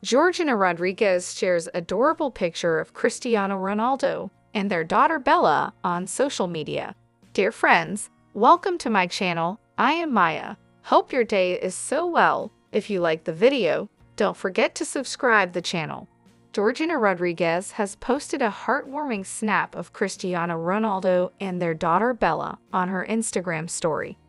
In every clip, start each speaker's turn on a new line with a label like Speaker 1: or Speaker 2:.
Speaker 1: Georgina Rodriguez shares adorable picture of Cristiano Ronaldo and their daughter Bella on social media. Dear friends, welcome to my channel. I am Maya. Hope your day is so well. If you like the video, don't forget to subscribe the channel. Georgina Rodriguez has posted a heartwarming snap of Cristiano Ronaldo and their daughter Bella on her Instagram story.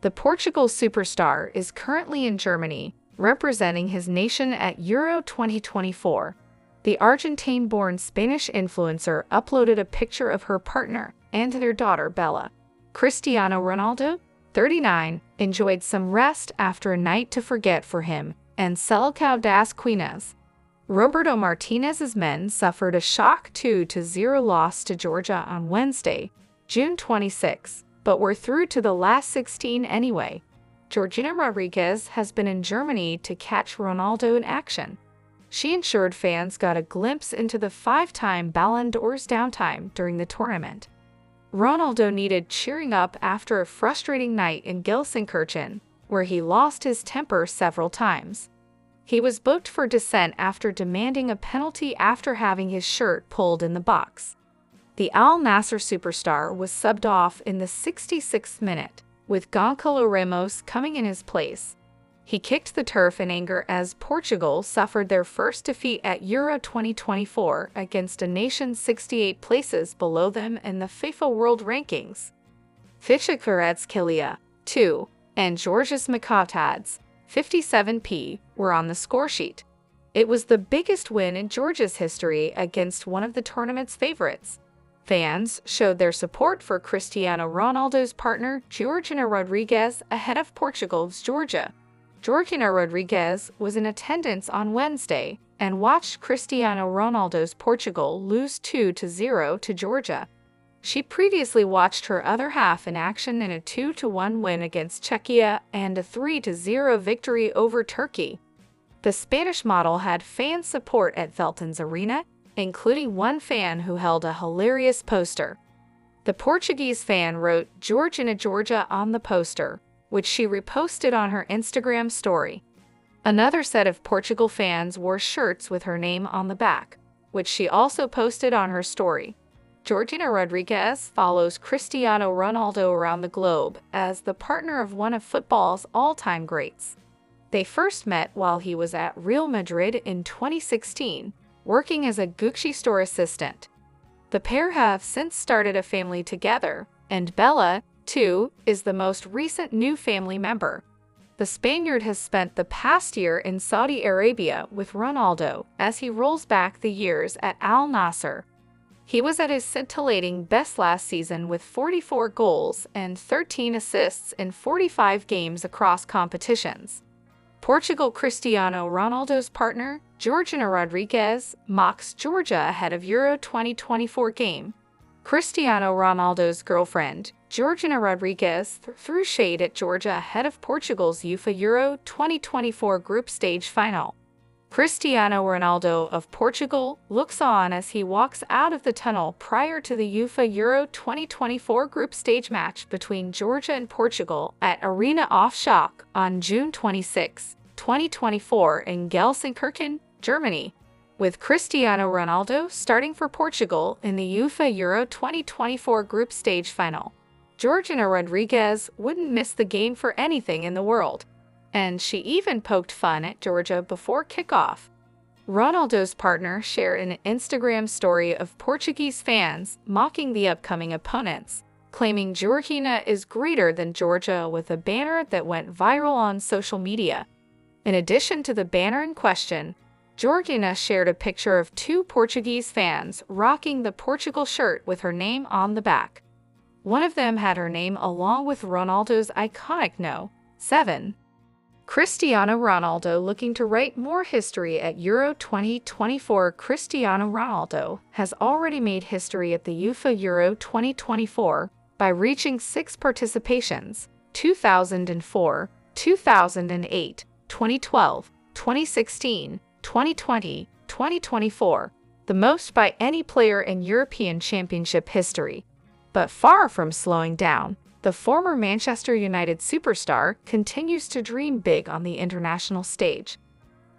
Speaker 1: The Portugal superstar is currently in Germany, representing his nation at Euro 2024. The Argentine-born Spanish influencer uploaded a picture of her partner and their daughter Bella. Cristiano Ronaldo, 39, enjoyed some rest after a night to forget for him and Selecao das Quinas. Roberto Martinez's men suffered a shock 2-0 loss to Georgia on Wednesday, June 26, but were through to the last 16 anyway. Georgina Rodriguez has been in Germany to catch Ronaldo in action. She ensured fans got a glimpse into the five-time Ballon d'Or's downtime during the tournament. Ronaldo needed cheering up after a frustrating night in Gelsenkirchen, where he lost his temper several times. He was booked for dissent after demanding a penalty after having his shirt pulled in the box. The Al Nassr superstar was subbed off in the 66th minute, with Gonçalo Ramos coming in his place. He kicked the turf in anger as Portugal suffered their first defeat at Euro 2024 against a nation 68 places below them in the FIFA World Rankings. Kvaratskhelia, 2, and Georgios Mikotadze, 57p, were on the scoresheet. It was the biggest win in Georgia's history against one of the tournament's favorites. Fans showed their support for Cristiano Ronaldo's partner Georgina Rodriguez ahead of Portugal's Georgia. Georgina Rodriguez was in attendance on Wednesday and watched Cristiano Ronaldo's Portugal lose 2-0 to Georgia. She previously watched her other half in action in a 2-1 win against Czechia and a 3-0 victory over Turkey. The Spanish model had fan support at Velton's Arena, including one fan who held a hilarious poster. The Portuguese fan wrote "Georgina Georgia" on the poster, which she reposted on her Instagram story. Another set of Portugal fans wore shirts with her name on the back, which she also posted on her story. Georgina Rodriguez follows Cristiano Ronaldo around the globe as the partner of one of football's all-time greats. They first met while he was at Real Madrid in 2016, working as a Gucci store assistant. The pair have since started a family together, and Bella, too, is the most recent new family member. The Spaniard has spent the past year in Saudi Arabia with Ronaldo as he rolls back the years at Al Nassr. He was at his scintillating best last season with 44 goals and 13 assists in 45 games across competitions. Portugal Cristiano Ronaldo's partner, Georgina Rodriguez, mocks Georgia ahead of Euro 2024 game. Cristiano Ronaldo's girlfriend, Georgina Rodriguez, threw shade at Georgia ahead of Portugal's UEFA Euro 2024 group stage final. Cristiano Ronaldo of Portugal looks on as he walks out of the tunnel prior to the UEFA Euro 2024 group stage match between Georgia and Portugal at Arena Aufschlag on June 26, 2024 in Gelsenkirchen, Germany, with Cristiano Ronaldo starting for Portugal in the UEFA Euro 2024 group stage final. Georgina Rodriguez wouldn't miss the game for anything in the world, and she even poked fun at Georgia before kickoff. Ronaldo's partner shared an Instagram story of Portuguese fans mocking the upcoming opponents, claiming Georgina is greater than Georgia with a banner that went viral on social media. In addition to the banner in question, Georgina shared a picture of two Portuguese fans rocking the Portugal shirt with her name on the back. One of them had her name along with Ronaldo's iconic No. 7. Cristiano Ronaldo looking to write more history at Euro 2024. Cristiano Ronaldo has already made history at the UEFA Euro 2024 by reaching 6 participations: 2004, 2008, 2012, 2016, 2020, 2024, the most by any player in European Championship history. But far from slowing down, the former Manchester United superstar continues to dream big on the international stage.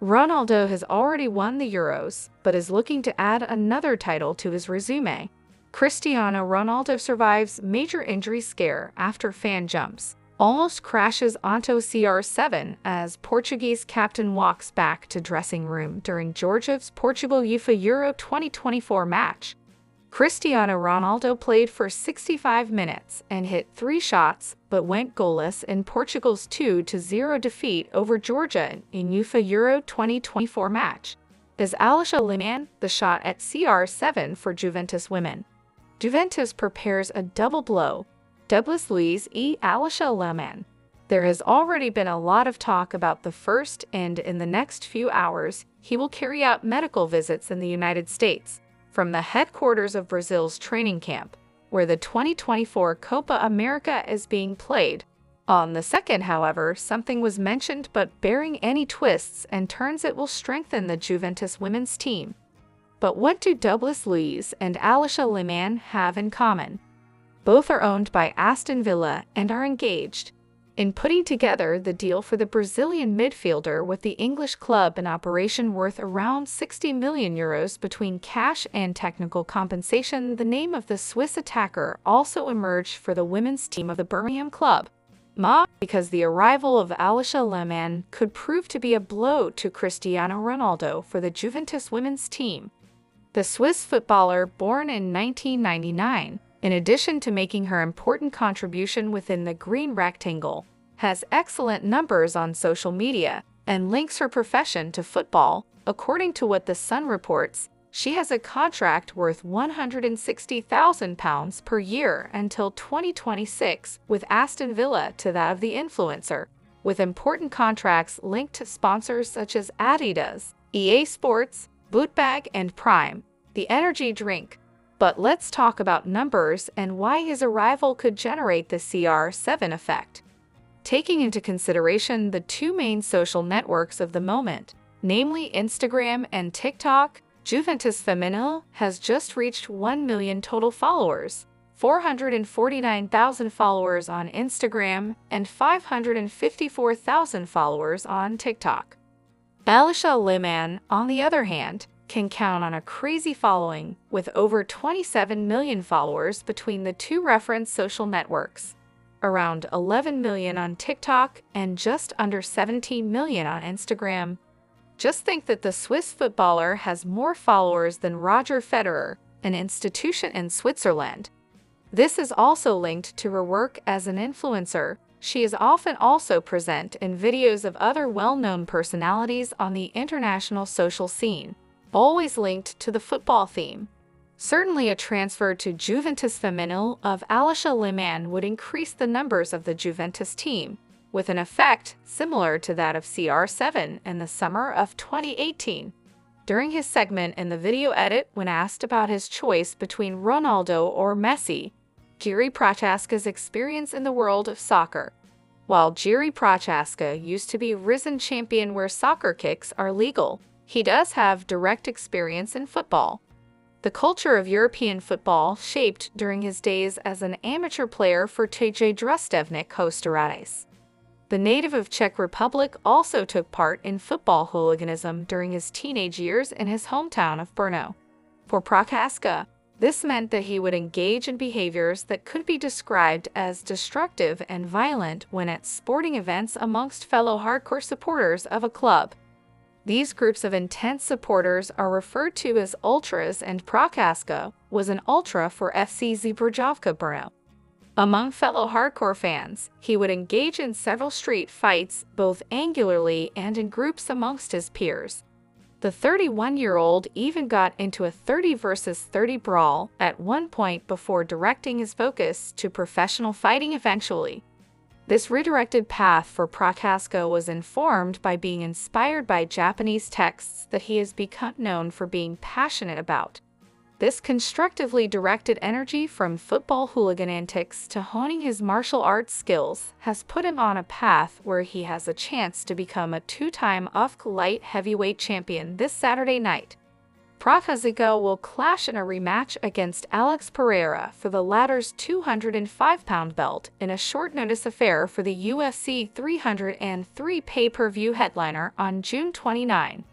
Speaker 1: Ronaldo has already won the Euros, but is looking to add another title to his resume. Cristiano Ronaldo survives major injury scare after fan jumps, almost crashes onto CR7 as Portuguese captain walks back to dressing room during Georgia's Portugal UEFA Euro 2024 match. Cristiano Ronaldo played for 65 minutes and hit 3 shots, but went goalless in Portugal's 2-0 defeat over Georgia in UEFA Euro 2024 match. Is Alisha Lehmann the shot at CR7 for Juventus women? Juventus prepares a double blow. Douglas Luiz Alisha Lehmann. There has already been a lot of talk about the first, and in the next few hours, he will carry out medical visits in the United States, from the headquarters of Brazil's training camp, where the 2024 Copa America is being played. On the 2nd, however, something was mentioned but bearing any twists and turns it will strengthen the Juventus women's team. But what do Douglas Luiz and Alisha Lehmann have in common? Both are owned by Aston Villa and are engaged. In putting together the deal for the Brazilian midfielder with the English club, an operation worth around 60 million euros between cash and technical compensation, the name of the Swiss attacker also emerged for the women's team of the Birmingham club. Because the arrival of Alisha Lehmann could prove to be a blow to Cristiano Ronaldo for the Juventus women's team. The Swiss footballer, born in 1999, in addition to making her important contribution within the green rectangle, has excellent numbers on social media and links her profession to football. According to what The Sun reports, she has a contract worth £160,000 per year until 2026 with Aston Villa to that of the influencer, with important contracts linked to sponsors such as Adidas, EA Sports, Bootbag, and Prime, the energy drink. But let's talk about numbers and why his arrival could generate the CR7 effect. Taking into consideration the two main social networks of the moment, namely Instagram and TikTok, Juventus Femenil has just reached 1 million total followers, 449,000 followers on Instagram, and 554,000 followers on TikTok. Alisha Lehmann, on the other hand, can count on a crazy following, with over 27 million followers between the two reference social networks, around 11 million on TikTok and just under 17 million on Instagram. Just think that the Swiss footballer has more followers than Roger Federer, an institution in Switzerland. This is also linked to her work as an influencer. She is often also present in videos of other well-known personalities on the international social scene, always linked to the football theme. Certainly a transfer to Juventus Femenil of Alisha Lehmann would increase the numbers of the Juventus team, with an effect similar to that of CR7 in the summer of 2018. During his segment in the video edit, when asked about his choice between Ronaldo or Messi, Jiří Procházka's experience in the world of soccer. While Jiří Procházka used to be risen champion where soccer kicks are legal, he does have direct experience in football. The culture of European football shaped during his days as an amateur player for TJ Družstevník Kostarac. The native of Czech Republic also took part in football hooliganism during his teenage years in his hometown of Brno. For Procházka, this meant that he would engage in behaviors that could be described as destructive and violent when at sporting events amongst fellow hardcore supporters of a club. These groups of intense supporters are referred to as ultras, and Procházka was an ultra for FC Zbrojovka Brno. Among fellow hardcore fans, he would engage in several street fights, both angularly and in groups amongst his peers. The 31-year-old even got into a 30 versus 30 brawl at one point before directing his focus to professional fighting eventually. This redirected path for Procházka was informed by being inspired by Japanese texts that he has become known for being passionate about. This constructively directed energy from football hooligan antics to honing his martial arts skills has put him on a path where he has a chance to become a two-time UFC light heavyweight champion this Saturday night. Portugal will clash in a rematch against Alex Pereira for the latter's 205-pound belt in a short-notice affair for the UFC 303 pay-per-view headliner on June 29.